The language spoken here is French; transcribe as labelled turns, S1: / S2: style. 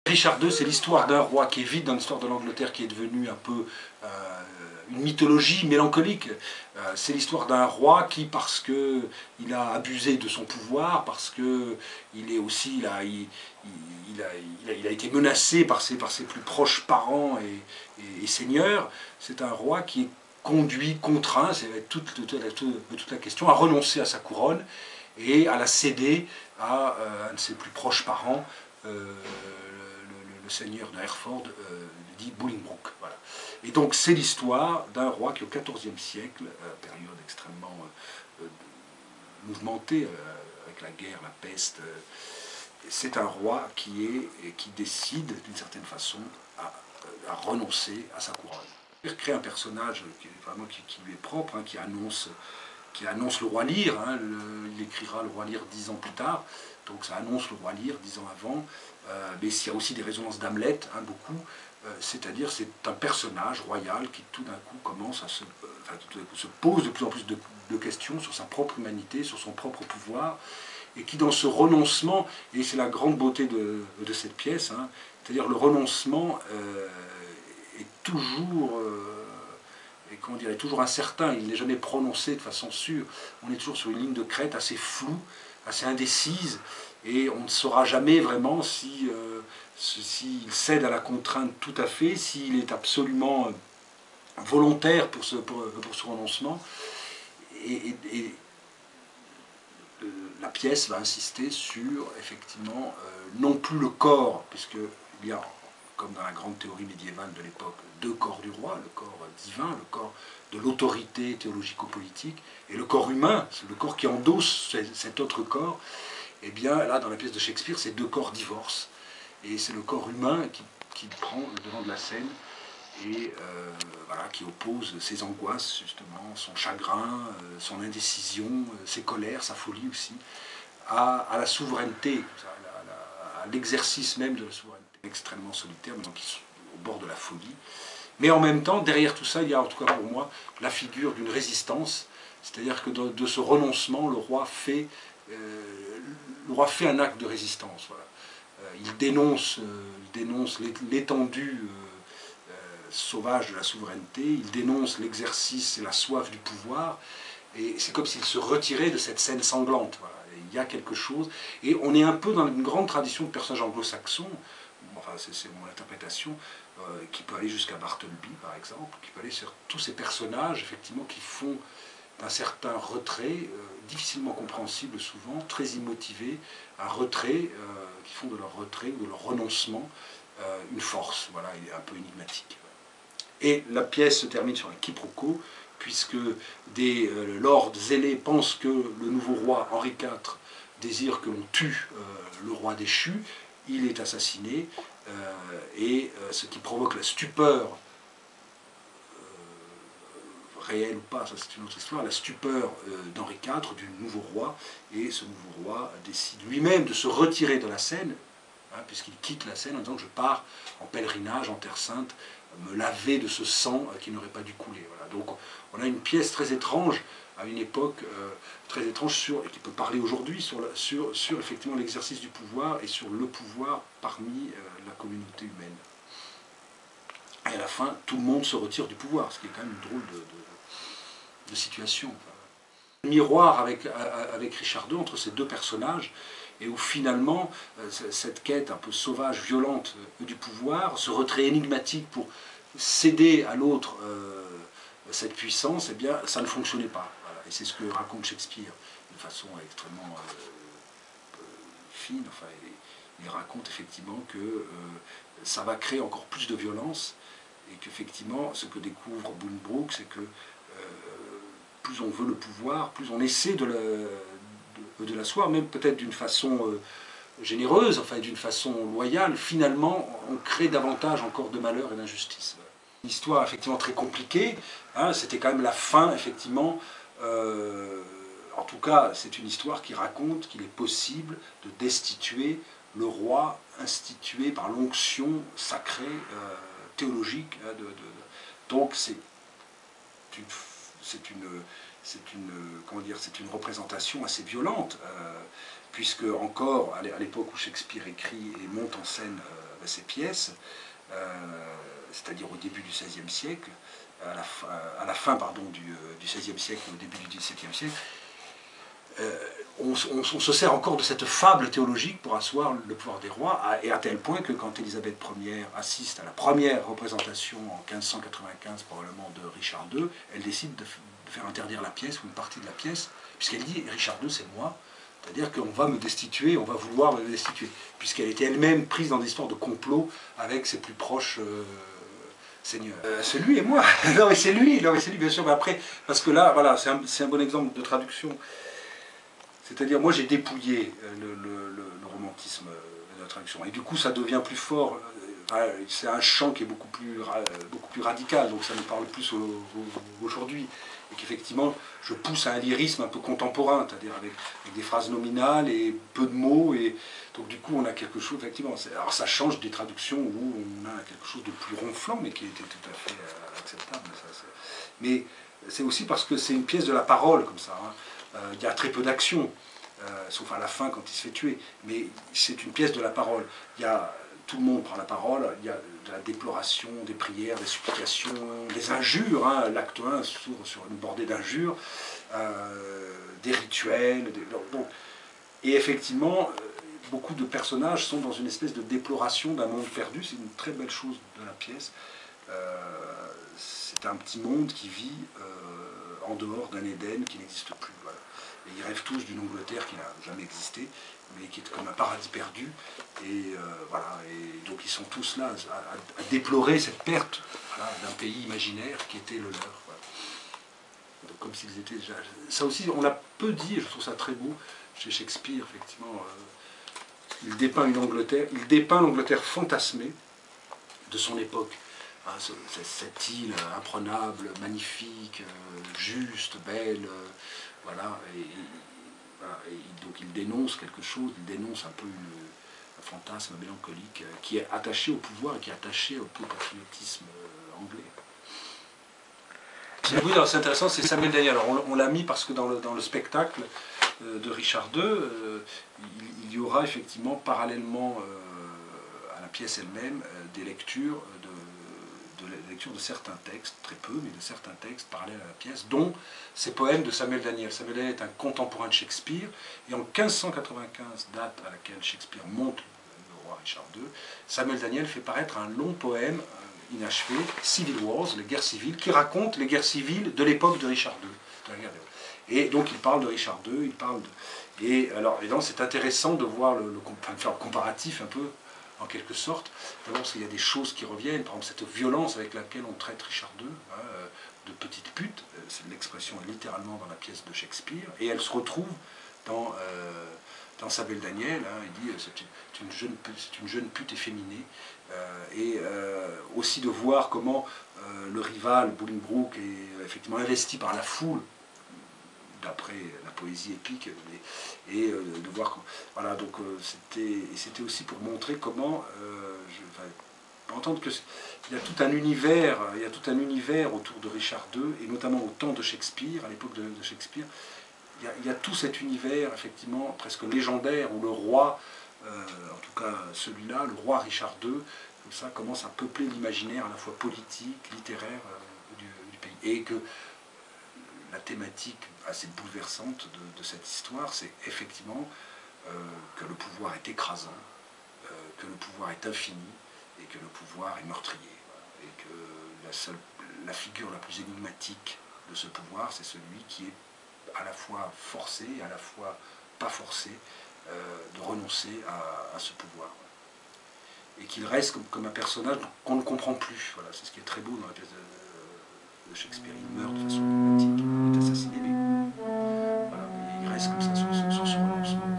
S1: Richard II, c'est l'histoire d'un roi qui est vide dans l'histoire de l'Angleterre, qui est devenu un peu une mythologie mélancolique. C'est l'histoire d'un roi qui, parce qu'il a abusé de son pouvoir, parce qu'il est aussi, il a été menacé par ses plus proches parents et seigneurs, c'est un roi qui est conduit, contraint, c'est toute la question, à renoncer à sa couronne et à la céder à un de ses plus proches parents, le seigneur de Hereford, dit Bolingbroke. Voilà. Et donc c'est l'histoire d'un roi qui au XIVe siècle, période extrêmement mouvementée, avec la guerre, la peste, c'est un roi qui décide d'une certaine façon à renoncer à sa couronne. Il crée un personnage qui lui est propre, hein, qui annonce le roi Lear, hein, il écrira le roi Lear 10 ans plus tard, donc ça annonce le roi Lear 10 ans avant, mais il y a aussi des résonances d'Hamlet, hein, beaucoup, c'est-à-dire c'est un personnage royal qui tout d'un coup commence à se pose de plus en plus de questions sur sa propre humanité, sur son propre pouvoir, et qui dans ce renoncement, et c'est la grande beauté de cette pièce, hein, c'est-à-dire le renoncement est toujours... et comment dire, est toujours incertain, il n'est jamais prononcé de façon sûre. On est toujours sur une ligne de crête assez floue, assez indécise, et on ne saura jamais vraiment s'il cède à la contrainte tout à fait, s'il est absolument volontaire pour ce renoncement. Et la pièce va insister sur, effectivement, non plus le corps, puisqu'il y a, comme dans la grande théorie médiévale de l'époque, deux corps du roi, le corps divin, le corps de l'autorité théologico-politique, et le corps humain, le corps qui endosse cet autre corps. Et bien là, dans la pièce de Shakespeare, ces deux corps divorcent, et c'est le corps humain qui prend le devant de la scène, et voilà, qui oppose ses angoisses, justement, son chagrin, son indécision, ses colères, sa folie aussi, à la souveraineté, à l'exercice même de la souveraineté, extrêmement solitaire, donc au bord de la folie. Mais en même temps, derrière tout ça, il y a, en tout cas pour moi, la figure d'une résistance, c'est-à-dire que de ce renoncement, le roi fait un acte de résistance. Voilà. Il dénonce l'étendue sauvage de la souveraineté, il dénonce l'exercice et la soif du pouvoir, et c'est comme s'il se retirait de cette scène sanglante. Voilà. Il y a quelque chose, et on est un peu dans une grande tradition de personnages anglo-saxons, enfin c'est mon interprétation, qui peut aller jusqu'à Bartleby par exemple, qui peut aller sur tous ces personnages effectivement qui font d'un certain retrait, difficilement compréhensible souvent, très immotivé, un retrait, qui font de leur retrait ou de leur renoncement une force, voilà, il est un peu énigmatique. Et la pièce se termine sur un quiproquo, puisque des lords zélés pensent que le nouveau roi Henri IV désire que l'on tue le roi déchu, il est assassiné, et ce qui provoque la stupeur, réelle ou pas, ça c'est une autre histoire, la stupeur d'Henri IV, du nouveau roi, et ce nouveau roi décide lui-même de se retirer de la scène, hein, puisqu'il quitte la scène en disant que je pars en pèlerinage en Terre Sainte, me laver de ce sang qui n'aurait pas dû couler. Voilà. Donc on a une pièce très étrange, à une époque très étrange, et qui peut parler aujourd'hui sur effectivement l'exercice du pouvoir et sur le pouvoir parmi la communauté humaine. Et à la fin, tout le monde se retire du pouvoir, ce qui est quand même une drôle de situation. Le miroir avec Richard II entre ces deux personnages, et où finalement cette quête un peu sauvage, violente du pouvoir, ce retrait énigmatique pour céder à l'autre cette puissance, eh bien ça ne fonctionnait pas. Voilà. Et c'est ce que raconte Shakespeare de façon extrêmement fine. Enfin, il raconte effectivement que ça va créer encore plus de violence, et qu'effectivement ce que découvre Bolingbroke, c'est que plus on veut le pouvoir, plus on essaie de l'asseoir, même peut-être d'une façon généreuse, enfin d'une façon loyale, finalement on crée davantage encore de malheur et d'injustice. Une histoire effectivement très compliquée, hein, c'était quand même la fin, effectivement, en tout cas c'est une histoire qui raconte qu'il est possible de destituer le roi institué par l'onction sacrée, théologique, hein, donc c'est une représentation assez violente, puisque encore, à l'époque où Shakespeare écrit et monte en scène ses pièces, c'est-à-dire au début du XVIe siècle, à la fin pardon, du XVIe siècle et au début du XVIIe siècle, on se sert encore de cette fable théologique pour asseoir le pouvoir des rois, et à tel point que quand Élisabeth Ier assiste à la première représentation en 1595 probablement de Richard II, elle décide de faire interdire la pièce ou une partie de la pièce, puisqu'elle dit « Richard II c'est moi ». C'est-à-dire qu'on va me destituer, on va vouloir me destituer, puisqu'elle était elle-même prise dans des histoires de complot avec ses plus proches seigneurs. C'est lui et moi. Non mais c'est lui, bien sûr. Mais après, parce que là, voilà, c'est un bon exemple de traduction. C'est-à-dire, moi j'ai dépouillé le romantisme de la traduction, et du coup ça devient plus fort. C'est un chant qui est beaucoup plus radical, donc ça me parle plus aujourd'hui. Et qu'effectivement, je pousse à un lyrisme un peu contemporain, c'est-à-dire avec des phrases nominales et peu de mots, et donc du coup on a quelque chose, effectivement, alors ça change des traductions où on a quelque chose de plus ronflant, mais qui était tout à fait acceptable. Mais c'est aussi parce que c'est une pièce de la parole, comme ça. Il y a très peu d'action, sauf à la fin quand il se fait tuer, mais c'est une pièce de la parole. Tout le monde prend la parole, il y a de la déploration, des prières, des supplications, des injures, hein, l'acte 1 s'ouvre sur une bordée d'injures, des rituels, bon. Et effectivement, beaucoup de personnages sont dans une espèce de déploration d'un monde perdu, c'est une très belle chose de la pièce. C'est un petit monde qui vit en dehors d'un Éden qui n'existe plus. Voilà. Et ils rêvent tous d'une Angleterre qui n'a jamais existé, mais qui est comme un paradis perdu. Et voilà. Et donc ils sont tous là à déplorer cette perte, voilà, d'un pays imaginaire qui était le leur. Voilà. Donc, comme s'ils étaient déjà. Ça aussi, on l'a peu dit, et je trouve ça très beau chez Shakespeare, effectivement. Il dépeint une Angleterre, il dépeint l'Angleterre fantasmée de son époque. Hein, cette île imprenable, magnifique, juste, belle, voilà, et donc il dénonce quelque chose, il dénonce un peu un fantasme mélancolique qui est attaché au pouvoir et qui est attaché au patriotisme anglais. Oui, c'est intéressant, c'est Samuel Daniel. Alors on l'a mis parce que dans le spectacle de Richard II, il y aura effectivement parallèlement à la pièce elle-même des lectures de certains textes, très peu, mais de certains textes parallèles à la pièce, dont ces poèmes de Samuel Daniel. Samuel Daniel est un contemporain de Shakespeare, et en 1595, date à laquelle Shakespeare monte le roi Richard II, Samuel Daniel fait paraître un long poème inachevé, Civil Wars, les guerres civiles, qui raconte les guerres civiles de l'époque de Richard II. Et donc il parle de Richard II, il parle de... Et alors, évidemment, c'est intéressant de voir faire le comparatif un peu, en quelque sorte. D'abord parce qu'il y a des choses qui reviennent, par exemple cette violence avec laquelle on traite Richard II, hein, de petite pute, c'est l'expression littéralement dans la pièce de Shakespeare, et elle se retrouve dans Samuel Daniel, hein, il dit c'est une jeune pute efféminée, et aussi de voir comment le rival, Bolingbroke, est effectivement investi par la foule, d'après la poésie épique, et de voir que, voilà, donc c'était aussi pour montrer comment entendre que il y a tout un univers autour de Richard II, et notamment au temps de Shakespeare, à l'époque de Shakespeare, il y a tout cet univers effectivement presque légendaire où le roi, en tout cas celui-là, le roi Richard II, comme ça commence à peupler l'imaginaire à la fois politique, littéraire du pays, et que la thématique assez bouleversante de cette histoire, c'est effectivement que le pouvoir est écrasant, que le pouvoir est infini, et que le pouvoir est meurtrier. Et que la figure la plus énigmatique de ce pouvoir, c'est celui qui est à la fois forcé et à la fois pas forcé de renoncer à ce pouvoir. Et qu'il reste comme un personnage qu'on ne comprend plus. Voilà, c'est ce qui est très beau dans la pièce de Shakespeare. Il meurt de façon énigmatique, il est assassiné, mais voilà, il reste comme ça sur ce renoncement.